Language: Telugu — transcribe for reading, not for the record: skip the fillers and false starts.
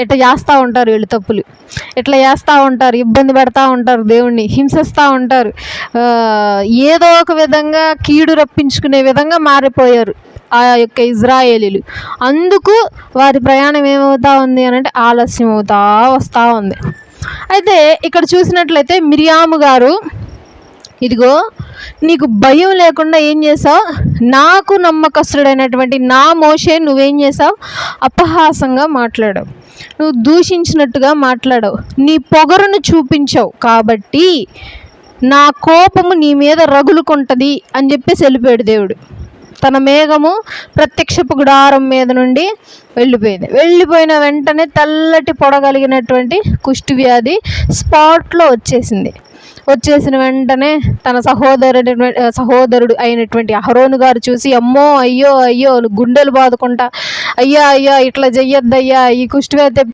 ఇట్లా చేస్తూ ఉంటారు వీళ్ళు తప్పులు, ఇట్లా చేస్తూ ఉంటారు, ఇబ్బంది పెడతా ఉంటారు, దేవుణ్ణి హింసిస్తూ ఉంటారు. ఏదో ఒక విధంగా కీడు రప్పించుకునే విధంగా మారిపోయారు ఆ యొక్క ఇజ్రాయేలీలు. అందుకు వారి ప్రయాణం ఏమవుతా ఉంది అని అంటే ఆలస్యం అవుతా వస్తూ ఉంది. అయితే ఇక్కడ చూసినట్లయితే మిరియాము గారు, ఇదిగో నీకు భయం లేకుండా ఏం చేసావు, నాకు నమ్మకస్తుడైనటువంటి నా మోషే నువ్వేం చేసావు, అపహాసంగా మాట్లాడావు, నువ్వు దూషించినట్టుగా మాట్లాడావు, నీ పొగరును చూపించావు, కాబట్టి నా కోపము నీ మీద రగులుకుంటుంది అని చెప్పేసి వెళ్ళిపోయాడు దేవుడు. తన మేఘము ప్రత్యక్షపు గుడారం మీద నుండి వెళ్ళిపోయింది. వెళ్ళిపోయిన వెంటనే తెల్లటి పొడగలిగినటువంటి కుష్ఠవ్యాధి స్పాట్లో వచ్చేసింది. వచ్చేసిన వెంటనే తన సహోదరుడు అయినటువంటి అహరోను గారు చూసి, అమ్మో అయ్యో అయ్యో గుండెలు బాదుకుంటా, అయ్యా అయ్యా ఇట్లా చెయ్యొద్దయ్యా, ఈ కుష్ఠవ్యాధి